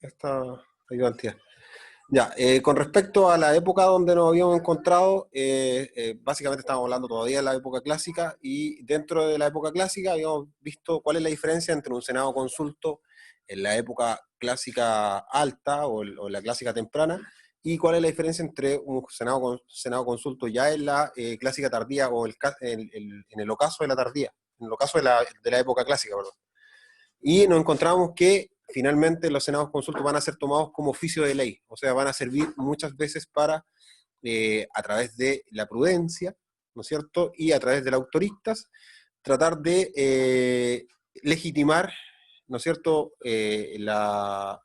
esta ayudantía. Ya, con respecto a la época donde nos habíamos encontrado, básicamente estamos hablando todavía de la época clásica, y dentro de la época clásica habíamos visto cuál es la diferencia entre un Senado consulto en la época clásica alta o la clásica temprana, y cuál es la diferencia entre un Senado consulto ya en la clásica tardía o en el ocaso de la tardía, en el ocaso de la época clásica, perdón. Y nos encontramos que finalmente los senados consultos van a ser tomados como oficio de ley, o sea, van a servir muchas veces para, a través de la prudencia, ¿no es cierto?, y a través de las autoristas, tratar de legitimar, ¿no es cierto?,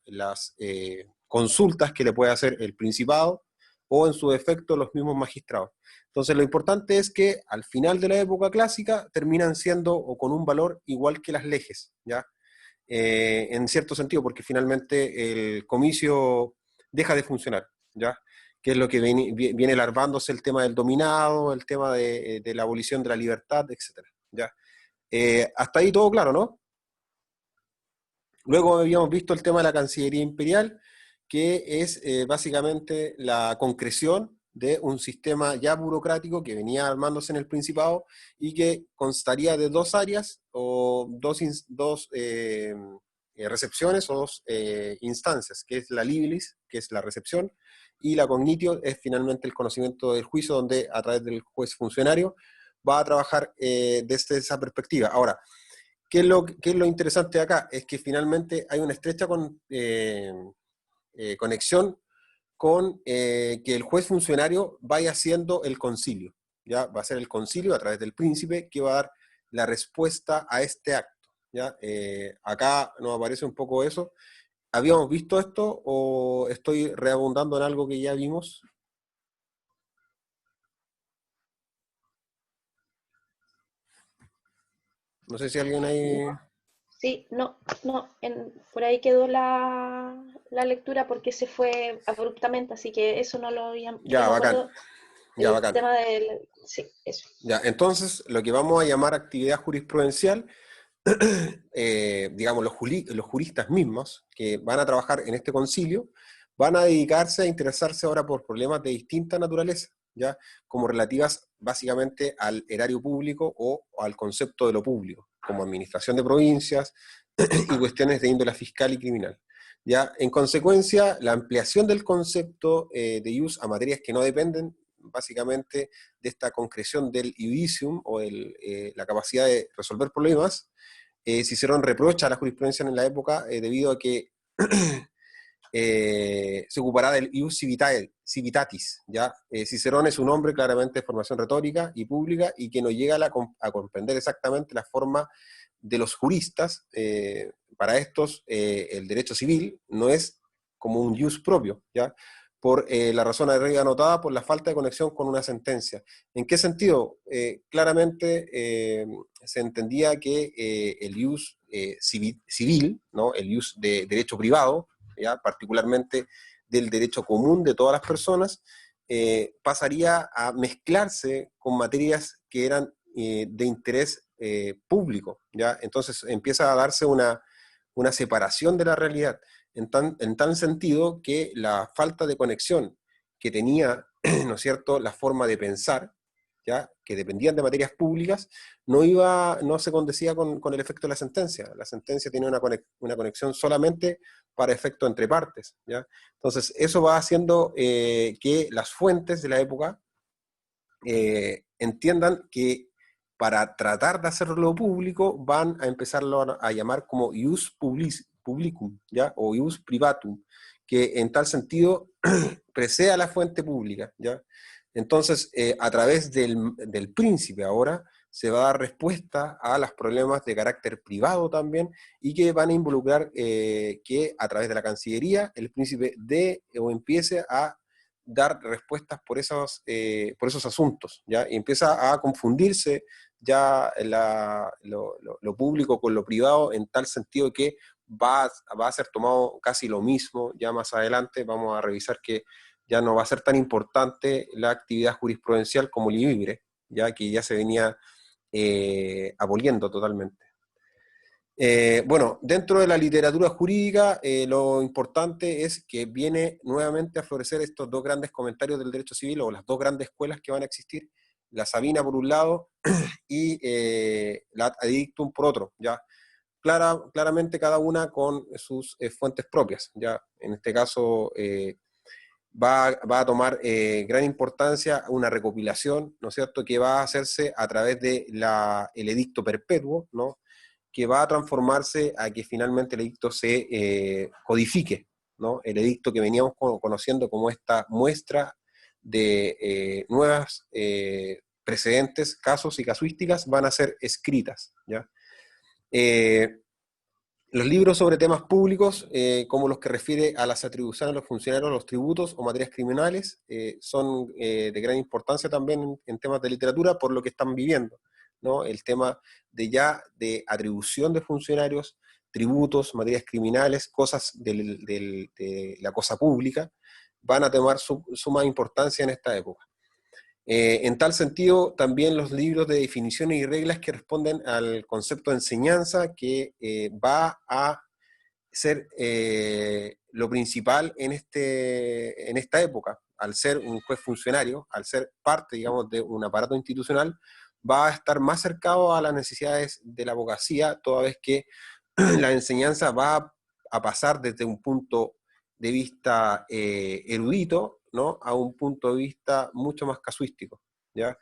las consultas que le puede hacer el Principado o en su defecto los mismos magistrados. Entonces lo importante es que al final de la época clásica terminan siendo o con un valor igual que las leyes, ¿ya? En cierto sentido, porque finalmente el comicio deja de funcionar, ¿ya? Que es lo que viene larvándose el tema del dominado, el tema de la abolición de la libertad, etcétera, ¿ya? Hasta ahí todo claro, ¿no? Luego habíamos visto el tema de la Cancillería Imperial, que es básicamente la concreción de un sistema ya burocrático que venía armándose en el Principado y que constaría de dos áreas o dos recepciones o dos instancias, que es la libilis, que es la recepción, y la cognitio es finalmente el conocimiento del juicio, donde a través del juez funcionario va a trabajar desde esa perspectiva. Ahora, qué es lo interesante de acá? Es que finalmente hay una estrecha conexión con que el juez funcionario vaya haciendo el concilio. ¿Ya? Va a ser el concilio a través del príncipe que va a dar la respuesta a este acto. ¿Ya? Acá nos aparece un poco eso. ¿Habíamos visto esto o estoy reabundando en algo que ya vimos? No sé si alguien ahí... No, sí, no, no, por ahí quedó la lectura porque se fue abruptamente, así que eso no lo había, yo Ya, me bacán, acuerdo ya, el bacán. tema del, sí, eso. Ya, entonces, lo que vamos a llamar actividad jurisprudencial, digamos, los juristas mismos que van a trabajar en este concilio, van a dedicarse a interesarse ahora por problemas de distinta naturaleza, ¿ya? Como relativas básicamente al erario público o al concepto de lo público, como administración de provincias y cuestiones de índole fiscal y criminal. ¿Ya? En consecuencia, la ampliación del concepto de ius a materias que no dependen básicamente de esta concreción del iudicium o la capacidad de resolver problemas, Cicerón reprocha a la jurisprudencia en la época debido a que se ocupará del ius civitatis, ¿ya? Cicerón es un hombre claramente de formación retórica y pública y que no llega a comprender exactamente la forma de los juristas. Para estos, el derecho civil no es como un ius propio, ¿ya? Por la razón arriba anotada, por la falta de conexión con una sentencia. ¿En qué sentido? Claramente se entendía que el ius civil, ¿no? El ius de derecho privado, ¿ya? Particularmente del derecho común de todas las personas, pasaría a mezclarse con materias que eran de interés público, ¿ya? Entonces empieza a darse una separación de la realidad, en tal sentido que la falta de conexión que tenía, ¿no es cierto?, la forma de pensar, ¿ya?, que dependían de materias públicas, no se condecía con el efecto de la sentencia. La sentencia tiene una conexión solamente para efecto entre partes, ¿ya? Entonces, eso va haciendo que las fuentes de la época entiendan que para tratar de hacerlo público van a empezarlo a llamar como ius publicum, ¿ya? O ius privatum, que en tal sentido precede a la fuente pública, ¿ya? Entonces, a través del príncipe ahora se va a dar respuesta a los problemas de carácter privado también y que van a involucrar que a través de la Cancillería el príncipe dé o empiece a dar respuestas por esos asuntos, ¿ya? Y empieza a confundirse ya lo público con lo privado en tal sentido que va a ser tomado casi lo mismo, ya más adelante vamos a revisar que ya no va a ser tan importante la actividad jurisprudencial como libre, ya que ya se venía aboliendo totalmente. Bueno, dentro de la literatura jurídica, lo importante es que viene nuevamente a florecer estos dos grandes comentarios del derecho civil, o las dos grandes escuelas que van a existir, la Sabina por un lado y la Ad Edictum por otro, ¿ya? Claramente cada una con sus fuentes propias, ¿ya? En este caso va a tomar gran importancia una recopilación, ¿no es cierto?, que va a hacerse a través de el edicto perpetuo, ¿no?, que va a transformarse a que finalmente el edicto se codifique, ¿no? El edicto que veníamos conociendo como esta muestra de nuevas precedentes, casos y casuísticas van a ser escritas, ¿ya? Eh, los libros sobre temas públicos, como los que refiere a las atribuciones a los funcionarios, los tributos o materias criminales, son de gran importancia también en temas de literatura por lo que están viviendo, ¿no? El tema de atribución de funcionarios, tributos, materias criminales, cosas de la cosa pública, van a tomar suma importancia en esta época. En tal sentido, también los libros de definiciones y reglas que responden al concepto de enseñanza, que va a ser lo principal en esta época. Al ser un juez funcionario, al ser parte, digamos, de un aparato institucional, va a estar más cercado a las necesidades de la abogacía, toda vez que la enseñanza va a pasar desde un punto de vista erudito, ¿no?, a un punto de vista mucho más casuístico, ¿ya?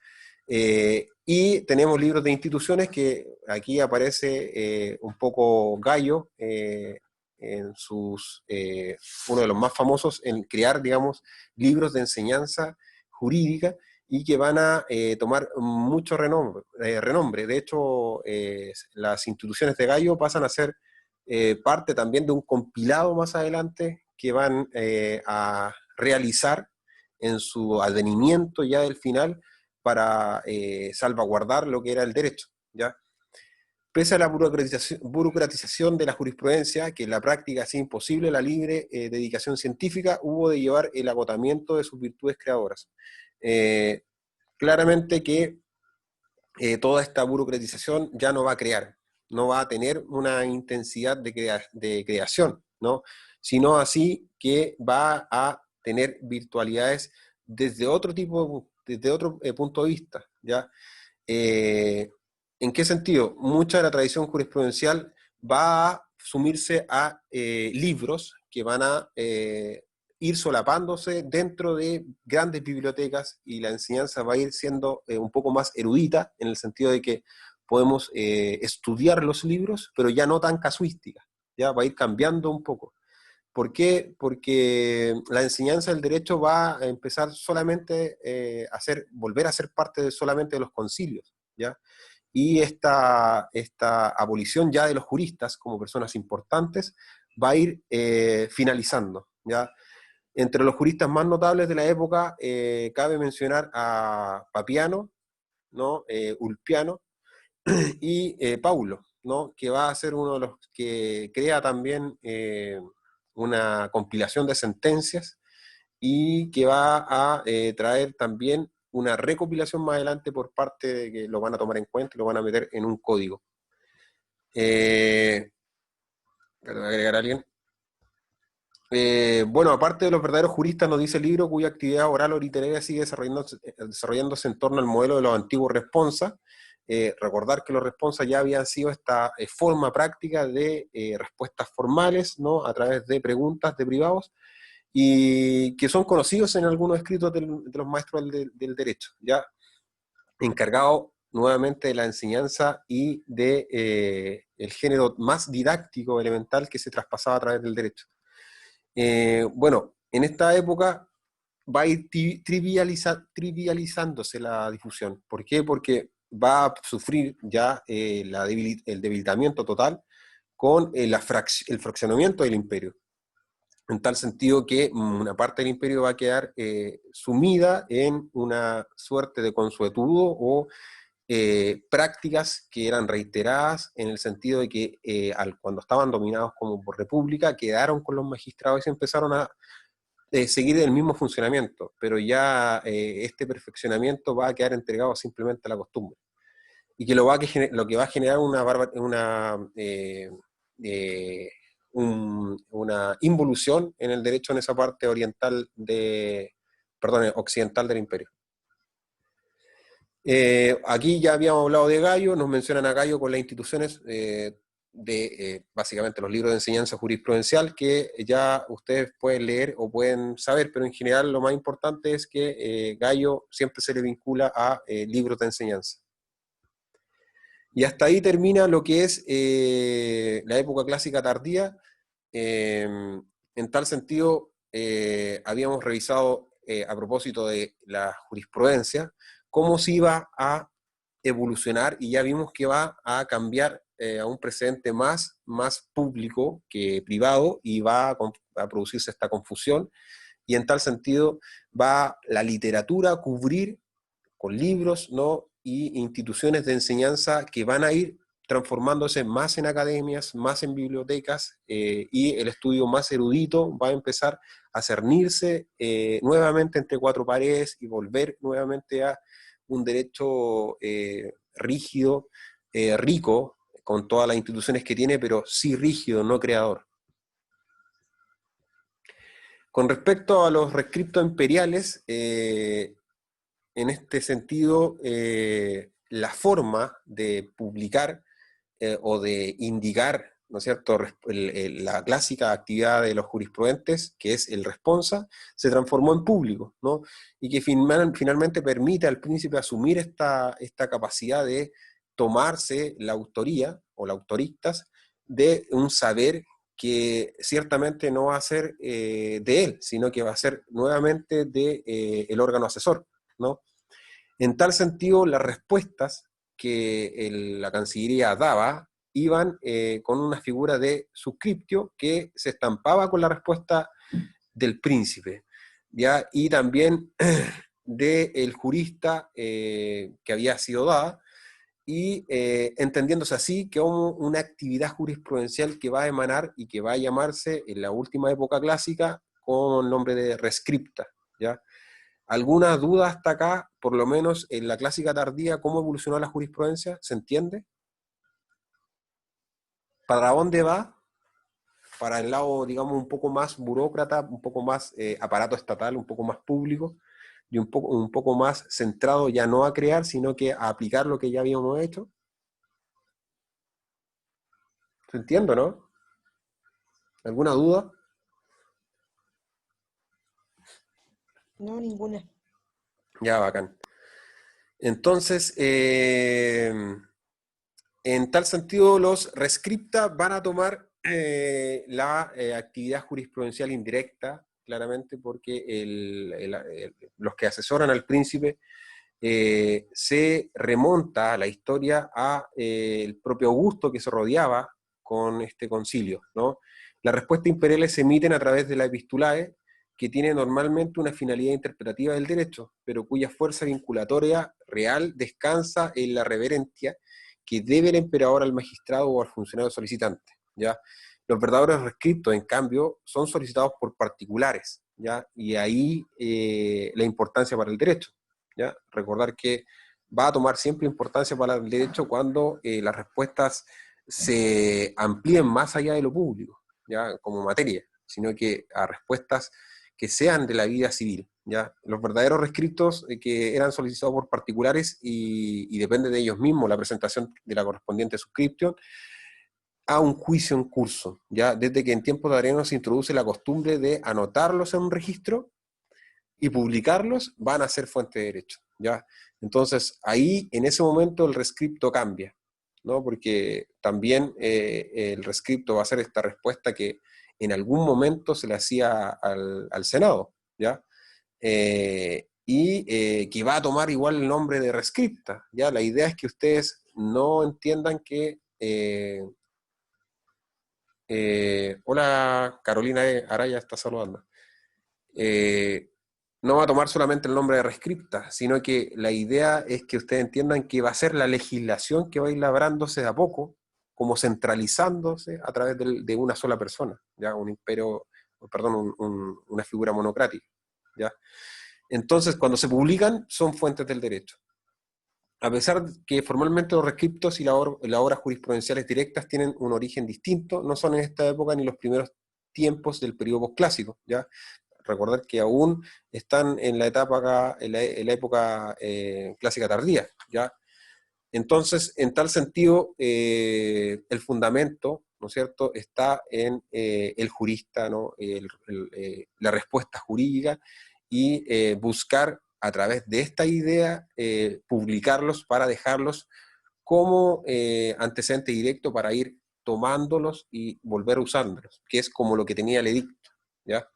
Y tenemos libros de instituciones que aquí aparece un poco Gallo, en uno de los más famosos en crear, digamos, libros de enseñanza jurídica, y que van a tomar mucho renombre. De hecho, las instituciones de Gallo pasan a ser parte también de un compilado más adelante que van a realizar en su advenimiento ya del final para salvaguardar lo que era el derecho, ¿ya? Pese a la burocratización de la jurisprudencia, que en la práctica hacía imposible la libre dedicación científica, hubo de llevar el agotamiento de sus virtudes creadoras. Eh, Claramente que toda esta burocratización ya no va a crear, no va a tener una intensidad de creación, ¿no?, sino así que va a tener virtualidades desde otro punto de vista, ¿ya? Eh, ¿En qué sentido? Mucha de la tradición jurisprudencial va a sumirse a libros que van a ir solapándose dentro de grandes bibliotecas, y la enseñanza va a ir siendo un poco más erudita, en el sentido de que podemos estudiar los libros, pero ya no tan casuística, ya va a ir cambiando un poco. ¿Por qué? Porque la enseñanza del derecho va a empezar solamente volver a ser parte solamente de los concilios, ¿ya? Y esta abolición ya de los juristas como personas importantes va a ir finalizando, ¿ya? Entre los juristas más notables de la época cabe mencionar a Papiano, ¿no?, Ulpiano y Paulo, ¿no?, que va a ser uno de los que crea también una compilación de sentencias, y que va a traer también una recopilación más adelante por parte de que lo van a tomar en cuenta y lo van a meter en un código. ¿Voy a agregar a alguien? Bueno, aparte de los verdaderos juristas, nos dice el libro, cuya actividad oral o literaria sigue desarrollándose en torno al modelo de los antiguos responsa. Recordar que los responsa ya habían sido esta forma práctica de respuestas formales, ¿no?, a través de preguntas de privados, y que son conocidos en algunos escritos de los maestros del derecho, ya encargado nuevamente de la enseñanza y de el género más didáctico elemental que se traspasaba a través del derecho. Bueno, en esta época va a ir trivializándose la difusión. ¿Por qué? Porque va a sufrir ya el debilitamiento total con el fraccionamiento del imperio, en tal sentido que una parte del imperio va a quedar sumida en una suerte de consuetudo o prácticas que eran reiteradas, en el sentido de que cuando estaban dominados como por república, quedaron con los magistrados y se empezaron a seguir el mismo funcionamiento, pero ya este perfeccionamiento va a quedar entregado simplemente a la costumbre. y que lo que va a generar una involución en el derecho en esa parte occidental del imperio. Aquí ya habíamos hablado de Gallo, nos mencionan a Gallo con las instituciones básicamente los libros de enseñanza jurisprudencial, que ya ustedes pueden leer o pueden saber, pero en general lo más importante es que Gallo siempre se le vincula a libros de enseñanza. Y hasta ahí termina lo que es la época clásica tardía. En tal sentido, habíamos revisado a propósito de la jurisprudencia, cómo se iba a evolucionar y ya vimos que va a cambiar a un precedente más público que privado y va a producirse esta confusión y en tal sentido va la literatura a cubrir con libros, ¿no? Y instituciones de enseñanza que van a ir transformándose más en academias, más en bibliotecas, y el estudio más erudito va a empezar a cernirse nuevamente entre cuatro paredes y volver nuevamente a un derecho rígido, rico, con todas las instituciones que tiene, pero sí rígido, no creador. Con respecto a los rescriptos imperiales, en este sentido, la forma de publicar o de indicar, ¿no es cierto?, la clásica actividad de los jurisprudentes, que es el responsa, se transformó en público, ¿no? Y que finalmente permite al príncipe asumir esta capacidad de tomarse la autoría, o la autoristas, de un saber que ciertamente no va a ser de él, sino que va a ser nuevamente de el órgano asesor, ¿no? En tal sentido, las respuestas que la Cancillería daba iban con una figura de suscriptio que se estampaba con la respuesta del príncipe, ¿ya? Y también del jurista que había sido dada, y entendiéndose así que como una actividad jurisprudencial que va a emanar y que va a llamarse en la última época clásica con el nombre de rescripta, ¿ya? ¿Alguna duda hasta acá, por lo menos en la clásica tardía, cómo evolucionó la jurisprudencia? ¿Se entiende? ¿Para dónde va? Para el lado, digamos, un poco más burócrata, un poco más aparato estatal, un poco más público, y un poco más centrado ya no a crear, sino que a aplicar lo que ya habíamos hecho. ¿Se entiende, no? ¿Alguna duda? No, ninguna. Ya, bacán. Entonces, en tal sentido, los rescripta van a tomar la actividad jurisprudencial indirecta, claramente, porque los que asesoran al príncipe se remonta a la historia a el propio Augusto que se rodeaba con este concilio, ¿no? Las respuestas imperiales se emiten a través de la epistulae, que tiene normalmente una finalidad interpretativa del derecho, pero cuya fuerza vinculatoria real descansa en la reverencia que debe el emperador al magistrado o al funcionario solicitante, ¿ya? Los verdaderos rescriptos, en cambio, son solicitados por particulares, ¿ya? Y ahí la importancia para el derecho, ¿ya? Recordar que va a tomar siempre importancia para el derecho cuando las respuestas se amplíen más allá de lo público, ¿ya? Como materia, sino que a respuestas que sean de la vida civil, ¿ya? Los verdaderos rescriptos que eran solicitados por particulares y depende de ellos mismos la presentación de la correspondiente suscripción a un juicio en curso, ¿ya? Desde que en tiempos de Adriano se introduce la costumbre de anotarlos en un registro y publicarlos, van a ser fuente de derecho, ¿ya? Entonces, ahí, en ese momento, el rescripto cambia, ¿no? Porque también el rescripto va a ser esta respuesta que en algún momento se le hacía al Senado, ¿ya? Que va a tomar igual el nombre de rescripta, ¿ya? La idea es que ustedes no entiendan que... hola, Carolina Araya está saludando. No va a tomar solamente el nombre de rescripta, sino que la idea es que ustedes entiendan que va a ser la legislación que va a ir labrándose de a poco, como centralizándose a través de una sola persona, ¿ya? Un imperio, perdón, una figura monocrática, ¿ya? Entonces, cuando se publican, son fuentes del derecho. a pesar de que formalmente los rescriptos y las obras jurisprudenciales directas tienen un origen distinto, no son en esta época ni los primeros tiempos del periodo posclásico, ¿ya? Recordar que aún están en la etapa, en la época clásica tardía, ¿ya? Entonces, en tal sentido, el fundamento, ¿no es cierto?, está en el jurista, ¿no?, la respuesta jurídica, y buscar a través de esta idea publicarlos para dejarlos como antecedente directo para ir tomándolos y volver a usándolos, que es como lo que tenía el edicto, ¿ya?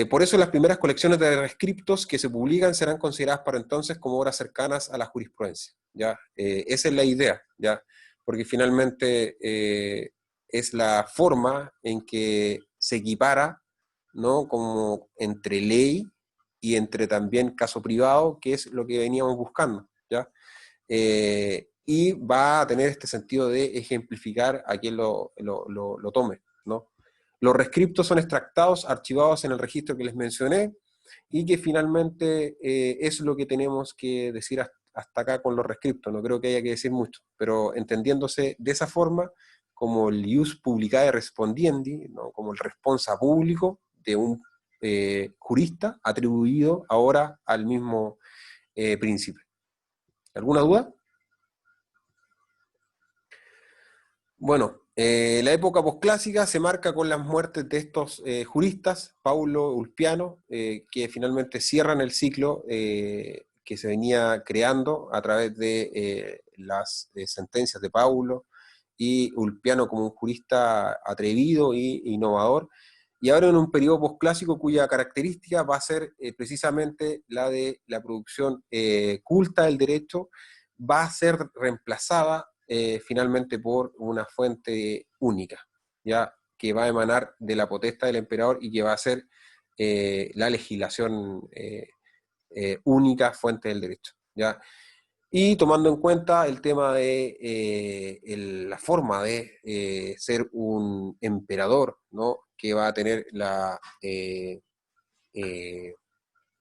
Por eso las primeras colecciones de rescriptos que se publican serán consideradas para entonces como obras cercanas a la jurisprudencia, ¿ya? Esa es la idea, ¿ya? Porque finalmente es la forma en que se equipara, ¿no?, como entre ley y entre también caso privado, que es lo que veníamos buscando, ¿ya? Y va a tener este sentido de ejemplificar a quien lo tome, ¿no? Los rescriptos son extractados, archivados en el registro que les mencioné, y que finalmente es lo que tenemos que decir hasta acá con los rescriptos. No creo que haya que decir mucho, pero entendiéndose de esa forma, como el ius publicae respondiendi, ¿no?, como el responsa público de un jurista atribuido ahora al mismo príncipe. ¿Alguna duda? Bueno, la época posclásica se marca con las muertes de estos juristas, Paulo, Ulpiano, que finalmente cierran el ciclo que se venía creando a través de las sentencias de Paulo, y Ulpiano como un jurista atrevido e innovador, y ahora en un periodo posclásico cuya característica va a ser precisamente la de la producción culta del derecho, va a ser reemplazada finalmente por una fuente única, ya, que va a emanar de la potestad del emperador y que va a ser la legislación única fuente del derecho, ya. Y tomando en cuenta el tema de la forma de ser un emperador, ¿no?, que va a tener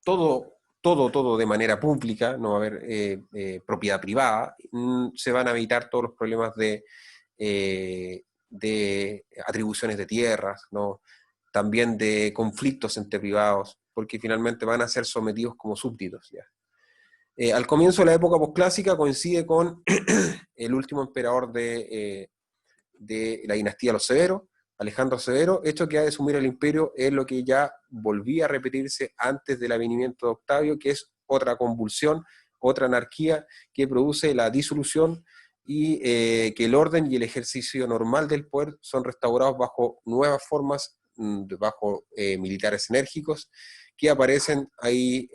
todo de manera pública, no va a haber propiedad privada, se van a evitar todos los problemas de atribuciones de tierras, ¿no?, también de conflictos entre privados, porque finalmente van a ser sometidos como súbditos, ¿ya? Al comienzo de la época posclásica coincide con el último emperador de la dinastía de los Severos, Alejandro Severo, hecho que ha de asumir el imperio es lo que ya volvía a repetirse antes del avenimiento de Octavio, que es otra convulsión, otra anarquía que produce la disolución y que el orden y el ejercicio normal del poder son restaurados bajo nuevas formas, bajo militares enérgicos, que aparecen ahí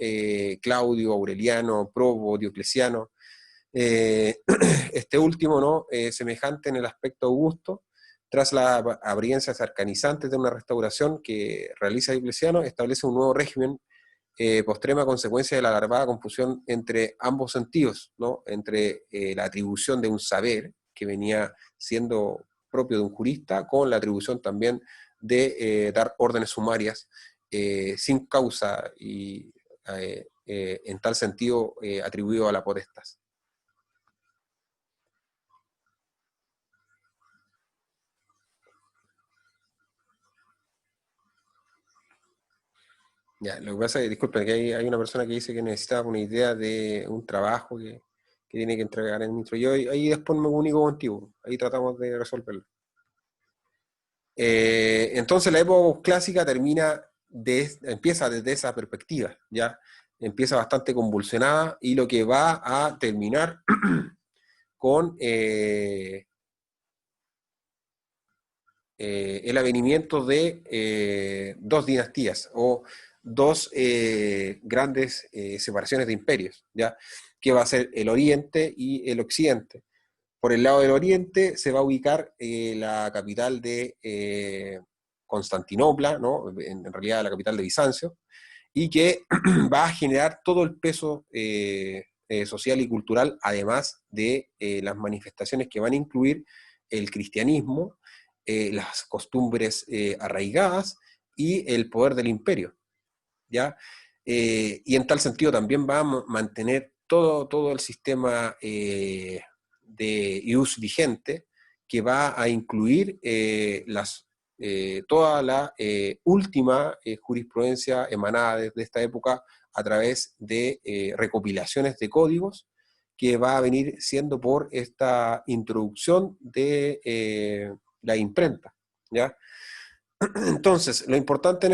Claudio, Aureliano, Probo, Diocleciano, este último, ¿no?, semejante en el aspecto augusto, tras las apariencias arcanizantes de una restauración que realiza Diocleciano, establece un nuevo régimen postrema consecuencia de la alarmada confusión entre ambos sentidos, ¿no?, entre la atribución de un saber que venía siendo propio de un jurista, con la atribución también de dar órdenes sumarias sin causa y en tal sentido atribuido a la potestas. Ya, lo que pasa es que, disculpen, que hay una persona que dice que necesitaba una idea de un trabajo que tiene que entregar el ministro. Yo ahí después me comunico contigo, ahí tratamos de resolverlo. Entonces la época clásica empieza desde esa perspectiva, ¿ya? Empieza bastante convulsionada y lo que va a terminar con el avenimiento de dos dinastías o dos grandes separaciones de imperios, ¿ya?, que va a ser el Oriente y el Occidente. Por el lado del Oriente se va a ubicar la capital de Constantinopla, ¿no?, en realidad la capital de Bizancio, y que va a generar todo el peso social y cultural, además de las manifestaciones que van a incluir el cristianismo, las costumbres arraigadas y el poder del imperio, ¿ya? Y en tal sentido también va a mantener todo el sistema de ius vigente, que va a incluir toda la última jurisprudencia emanada desde esta época a través de recopilaciones de códigos, que va a venir siendo por esta introducción de la imprenta, ¿ya? Entonces, lo importante en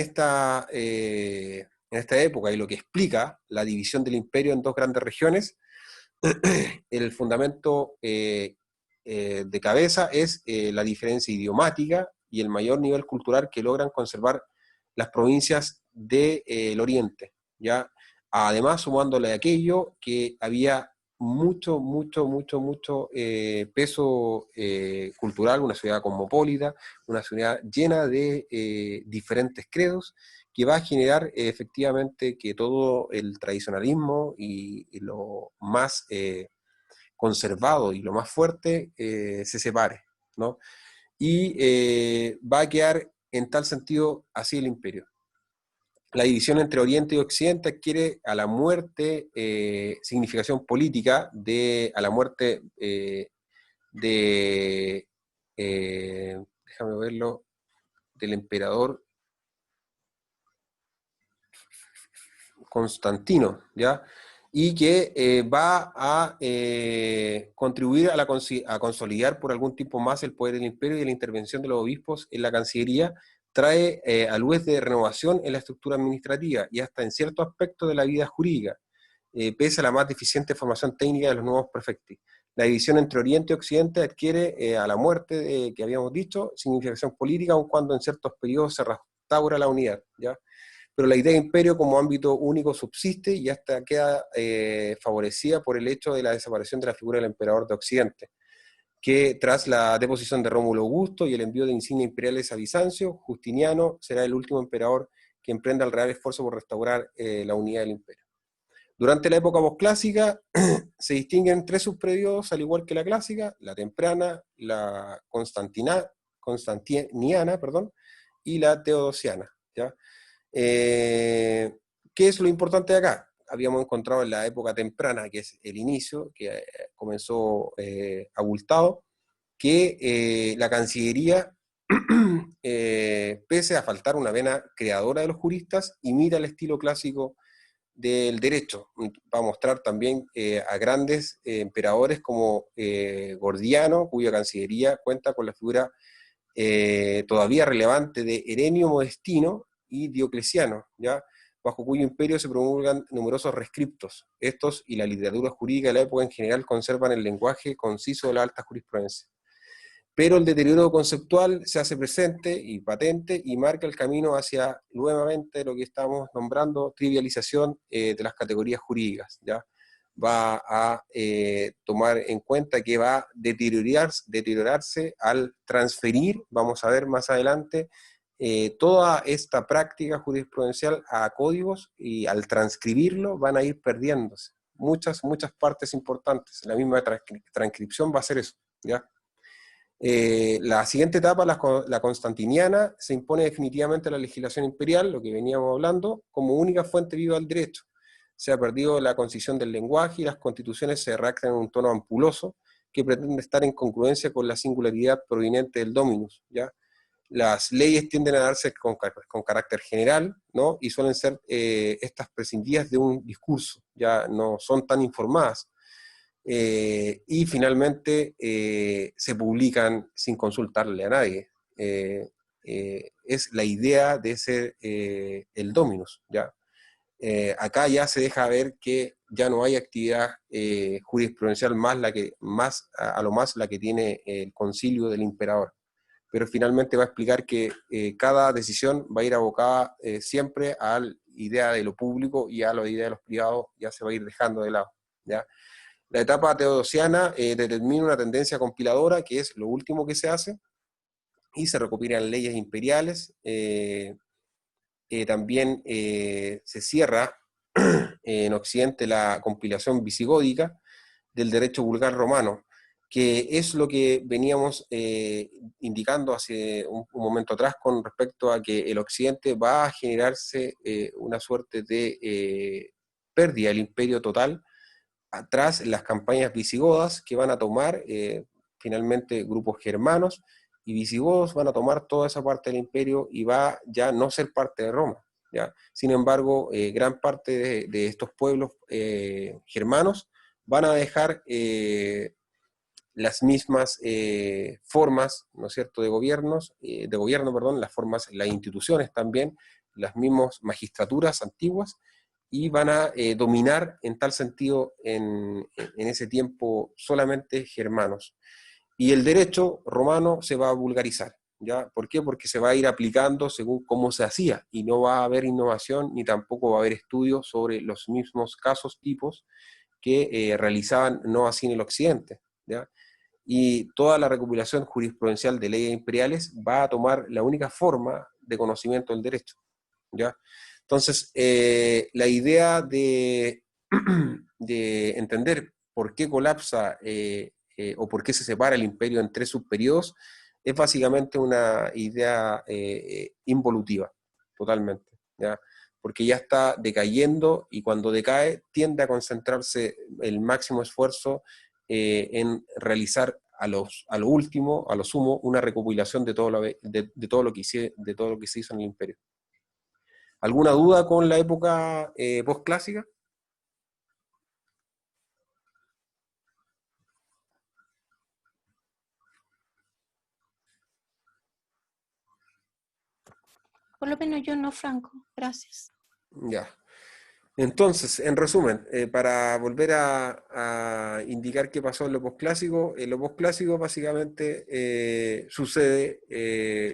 esta época y lo que explica la división del imperio en dos grandes regiones, el fundamento de cabeza es la diferencia idiomática y el mayor nivel cultural que logran conservar las provincias del Oriente, ¿ya? Además, sumándole aquello que había mucho peso cultural, una ciudad cosmopolita, una ciudad llena de diferentes credos, que va a generar efectivamente que todo el tradicionalismo y lo más conservado y lo más fuerte se separe, ¿no? Y va a quedar en tal sentido así el imperio. La división entre Oriente y Occidente adquiere a la muerte significación política, a la muerte déjame verlo, del emperador Constantino, ¿ya? Y que va a contribuir a consolidar por algún tiempo más el poder del imperio, y la intervención de los obispos en la Cancillería trae a luz de renovación en la estructura administrativa y hasta en ciertos aspectos de la vida jurídica, pese a la más deficiente formación técnica de los nuevos prefectos. La división entre Oriente y Occidente adquiere a la muerte, que habíamos dicho, significación política, aun cuando en ciertos periodos se restaura la unidad, ¿ya? Pero la idea de imperio como ámbito único subsiste y hasta queda favorecida por el hecho de la desaparición de la figura del emperador de Occidente, que tras la deposición de Rómulo Augusto y el envío de insignias imperiales a Bizancio, Justiniano será el último emperador que emprenda el real esfuerzo por restaurar la unidad del imperio. Durante la época posclásica se distinguen tres subperiodos, al igual que la clásica: la temprana, la constantiniana, y la teodosiana, ¿ya? ¿Qué es lo importante de acá? Habíamos encontrado en la época temprana, que es el inicio, que comenzó abultado, que la Cancillería, pese a faltar una vena creadora de los juristas, imita el estilo clásico del derecho. Va a mostrar también a grandes emperadores como Gordiano, cuya Cancillería cuenta con la figura todavía relevante de Herenio Modestino y Diocleciano, ¿ya? Bajo cuyo imperio se promulgan numerosos rescriptos. Estos y la literatura jurídica de la época en general conservan el lenguaje conciso de la alta jurisprudencia. Pero el deterioro conceptual se hace presente y patente y marca el camino hacia, nuevamente, lo que estamos nombrando trivialización de las categorías jurídicas, ¿ya? Va a tomar en cuenta que va a deteriorarse al transferir, vamos a ver más adelante, toda esta práctica jurisprudencial a códigos, y al transcribirlo van a ir perdiéndose muchas partes importantes. La misma transcripción va a ser eso, ¿ya? La siguiente etapa, la constantiniana, se impone definitivamente la legislación imperial, lo que veníamos hablando, como única fuente viva del derecho. Se ha perdido la concisión del lenguaje y las constituciones se redactan en un tono ampuloso que pretende estar en congruencia con la singularidad proveniente del dominus, ¿ya? Las leyes tienden a darse con carácter general, ¿no? Y suelen ser estas prescindidas de un discurso, ya no son tan informadas. Y finalmente se publican sin consultarle a nadie. Es la idea de ser el dominus, ¿ya? Acá ya se deja ver que ya no hay actividad jurisprudencial más a lo más la que tiene el concilio del emperador, pero finalmente va a explicar que cada decisión va a ir abocada siempre a la idea de lo público, y a la idea de los privados ya se va a ir dejando de lado, ¿ya? La etapa teodosiana determina una tendencia compiladora, que es lo último que se hace, y se recopilan leyes imperiales. También se cierra en Occidente la compilación visigódica del derecho vulgar romano, que es lo que veníamos indicando hace un momento atrás con respecto a que el Occidente va a generarse una suerte de pérdida del imperio total, atrás las campañas visigodas que van a tomar finalmente grupos germanos, y visigodos van a tomar toda esa parte del imperio y va ya no ser parte de Roma. ¿Ya? Sin embargo, gran parte de estos pueblos germanos van a dejar las mismas formas, ¿no es cierto?, de gobierno, perdón, las formas, las instituciones también, las mismas magistraturas antiguas, y van a dominar en tal sentido en ese tiempo solamente germanos. Y el derecho romano se va a vulgarizar. ¿Ya? ¿Por qué? Porque se va a ir aplicando según cómo se hacía, y no va a haber innovación, ni tampoco va a haber estudios sobre los mismos casos, tipos, que realizaban no así en el occidente. ¿Ya? Y toda la recopilación jurisprudencial de leyes imperiales va a tomar la única forma de conocimiento del derecho. ¿Ya? Entonces, la idea de entender por qué colapsa o por qué se separa el imperio en tres subperiodos es básicamente una idea involutiva, totalmente, ¿ya? Porque ya está decayendo, y cuando decae tiende a concentrarse el máximo esfuerzo en realizar a lo último, a lo sumo, una recopilación de todo de todo lo que se hizo en el imperio. ¿Alguna duda con la época postclásica? Por lo menos yo no, Franco. Gracias. Ya. Entonces, en resumen, para volver a indicar qué pasó en lo postclásico básicamente sucede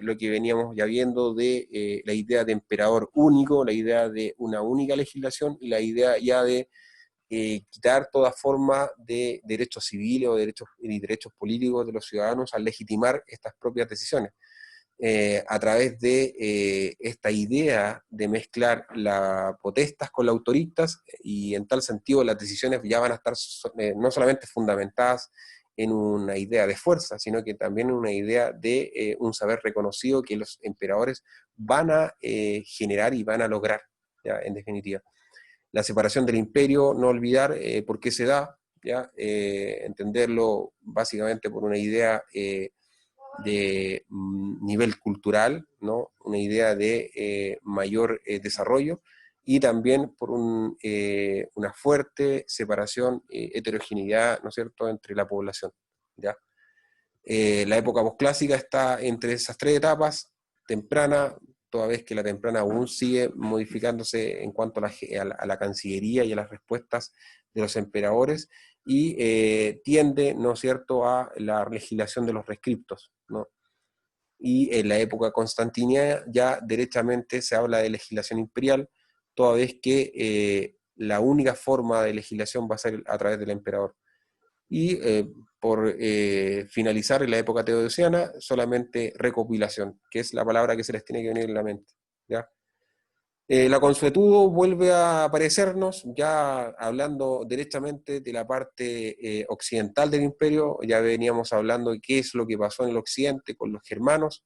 lo que veníamos ya viendo de la idea de emperador único, la idea de una única legislación, y la idea ya de quitar toda forma de derechos civiles o derechos políticos de los ciudadanos al legitimar estas propias decisiones. A través de esta idea de mezclar las potestas con las autoristas, y en tal sentido las decisiones ya van a estar no solamente fundamentadas en una idea de fuerza, sino que también en una idea de un saber reconocido que los emperadores van a generar y van a lograr, ¿ya? En definitiva. La separación del imperio, no olvidar por qué se da, ¿ya? Entenderlo básicamente por una idea de nivel cultural, ¿no? Una idea de mayor desarrollo, y también por una fuerte separación, heterogeneidad, ¿no es cierto?, entre la población. ¿Ya? La época posclásica está entre esas tres etapas: temprana, toda vez que la temprana aún sigue modificándose en cuanto a la Cancillería y a las respuestas de los emperadores, y tiende, ¿no es cierto?, a la legislación de los rescriptos, ¿no? Y en la época constantiniana ya derechamente se habla de legislación imperial, toda vez que la única forma de legislación va a ser a través del emperador. Y por finalizar, en la época teodosiana, solamente recopilación, que es la palabra que se les tiene que venir en la mente. ¿Ya? La consuetudo vuelve a aparecernos, ya hablando derechamente de la parte occidental del imperio. Ya veníamos hablando de qué es lo que pasó en el occidente con los germanos,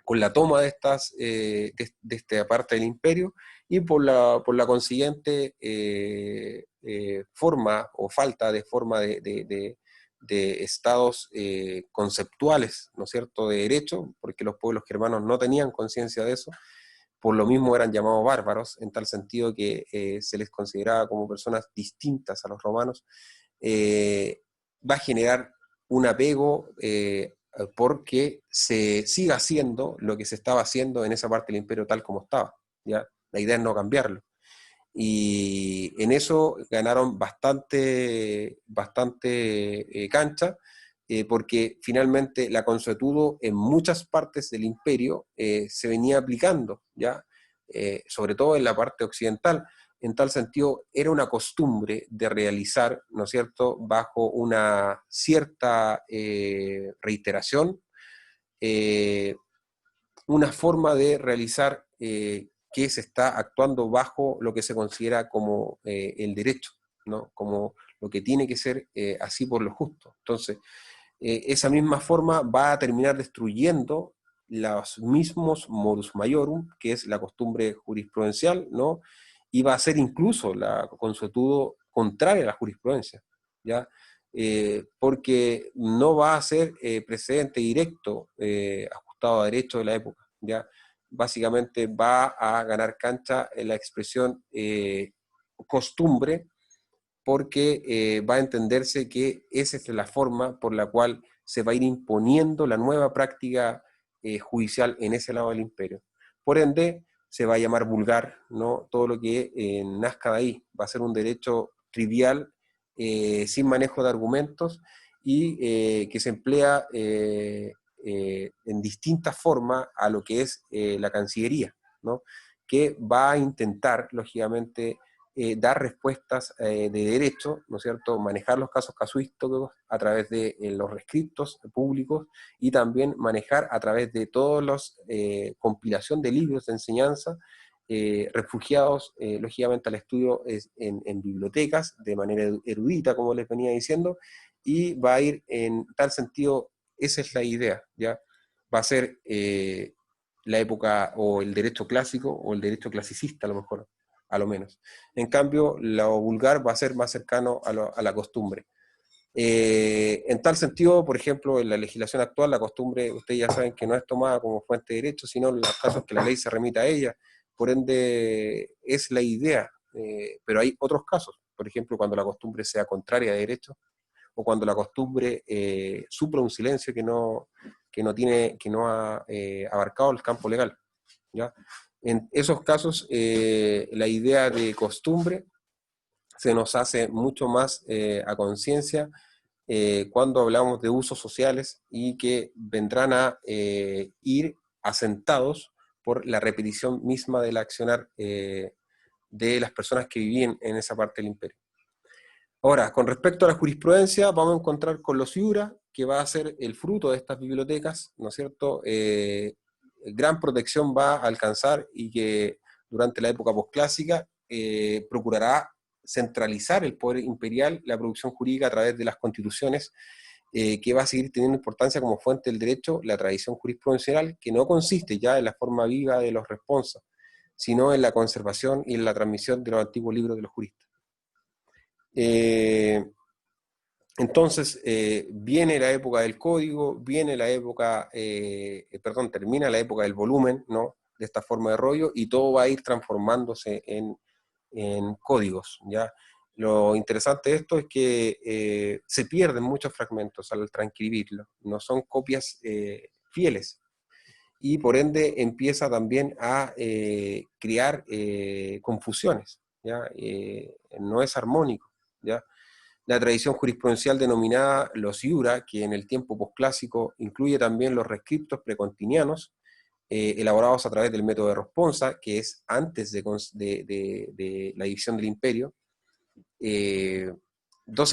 con la toma de esta parte del imperio, y por la consiguiente forma o falta de forma de estados conceptuales, ¿no es cierto?, de derecho, porque los pueblos germanos no tenían conciencia de eso. Por lo mismo eran llamados bárbaros, en tal sentido que se les consideraba como personas distintas a los romanos. Va a generar un apego porque se siga haciendo lo que se estaba haciendo en esa parte del imperio tal como estaba, ¿ya? La idea es no cambiarlo. Y en eso ganaron bastante cancha, porque finalmente la consuetudo en muchas partes del imperio se venía aplicando, ¿ya? Sobre todo en la parte occidental. En tal sentido, era una costumbre de realizar, ¿no es cierto?, bajo una cierta reiteración, eh, una forma de realizar que se está actuando bajo lo que se considera como el derecho, ¿no? Como lo que tiene que ser así por lo justo. Entonces, esa misma forma va a terminar destruyendo los mismos modus maiorum, que es la costumbre jurisprudencial, ¿no? Y va a ser incluso la consuetudo contraria a la jurisprudencia, ¿ya? Porque no va a ser precedente directo ajustado a derecho de la época, ¿ya? Básicamente va a ganar cancha en la expresión costumbre, porque va a entenderse que esa es la forma por la cual se va a ir imponiendo la nueva práctica judicial en ese lado del imperio. Por ende, se va a llamar vulgar, ¿no? Todo lo que nazca de ahí. Va a ser un derecho trivial, sin manejo de argumentos, y que se emplea en distintas formas a lo que es la Cancillería, ¿no? Que va a intentar, lógicamente, dar respuestas de derecho, ¿no es cierto?, manejar los casos casuísticos a través de los rescriptos públicos, y también manejar a través de todos los compilación de libros de enseñanza, refugiados, lógicamente, al estudio en bibliotecas, de manera erudita, como les venía diciendo, y va a ir en tal sentido, esa es la idea, ¿ya? Va a ser la época, o el derecho clásico, o el derecho clasicista, a lo mejor, a lo menos. En cambio, lo vulgar va a ser más cercano a la costumbre. En tal sentido, por ejemplo, en la legislación actual, la costumbre, ustedes ya saben que no es tomada como fuente de derecho, sino en los casos que la ley se remita a ella. Por ende, es la idea. Pero hay otros casos, por ejemplo, cuando la costumbre sea contraria a derecho, o cuando la costumbre supla un silencio que no ha abarcado el campo legal, ¿ya? En esos casos, la idea de costumbre se nos hace mucho más a conciencia cuando hablamos de usos sociales, y que vendrán a ir asentados por la repetición misma del accionar de las personas que vivían en esa parte del imperio. Ahora, con respecto a la jurisprudencia, vamos a encontrar con los iura, que va a ser el fruto de estas bibliotecas, ¿no es cierto? Gran protección va a alcanzar, y que durante la época posclásica procurará centralizar el poder imperial, la producción jurídica a través de las constituciones, que va a seguir teniendo importancia como fuente del derecho, la tradición jurisprudencial, que no consiste ya en la forma viva de los responsa, sino en la conservación y en la transmisión de los antiguos libros de los juristas. Entonces, viene la época del código, viene la época, termina la época del volumen, ¿no?, de esta forma de rollo, y todo va a ir transformándose en códigos, ¿ya? Lo interesante de esto es que se pierden muchos fragmentos al transcribirlo, no son copias fieles, y por ende empieza también a crear confusiones, ¿ya? No es armónico, ¿ya? La tradición jurisprudencial denominada los iura, que en el tiempo posclásico incluye también los rescriptos precontinianos, elaborados a través del método de responsa, que es antes de la división del imperio. 12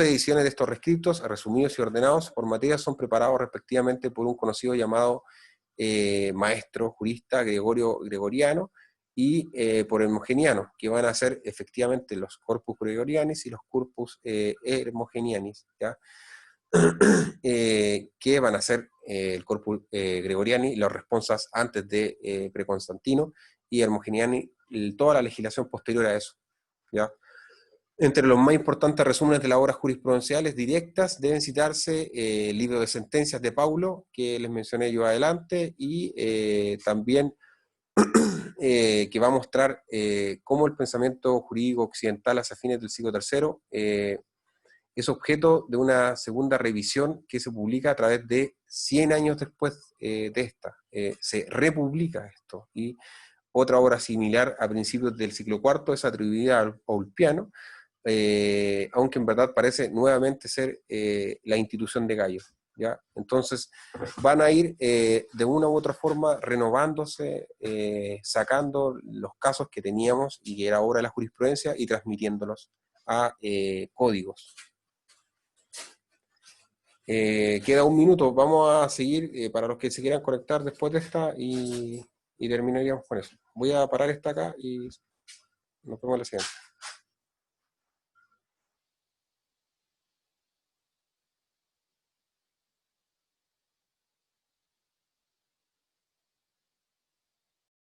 ediciones de estos rescriptos, resumidos y ordenados por materias, son preparados respectivamente por un conocido llamado maestro jurista gregoriano, y por hermogenianos, que van a ser efectivamente los corpus gregorianis y los corpus hermogenianis, ¿ya? Que van a ser el corpus gregoriani y los responsas antes de Preconstantino, y hermogeniani toda la legislación posterior a eso, ¿ya? Entre los más importantes resúmenes de las obras jurisprudenciales directas deben citarse el libro de sentencias de Paulo, que les mencioné yo adelante, y también que va a mostrar cómo el pensamiento jurídico occidental hacia fines del siglo III es objeto de una segunda revisión que se publica a través de 100 años después de esta. Se republica esto, y otra obra similar a principios del siglo IV es atribuida a Ulpiano, aunque en verdad parece nuevamente ser la institución de Gallo, ¿ya? Entonces van a ir de una u otra forma renovándose, sacando los casos que teníamos y que era obra de la jurisprudencia, y transmitiéndolos a códigos. Queda un minuto, vamos a seguir para los que se quieran conectar después de esta, y terminaríamos con eso. Voy a parar esta acá y nos vemos en la siguiente.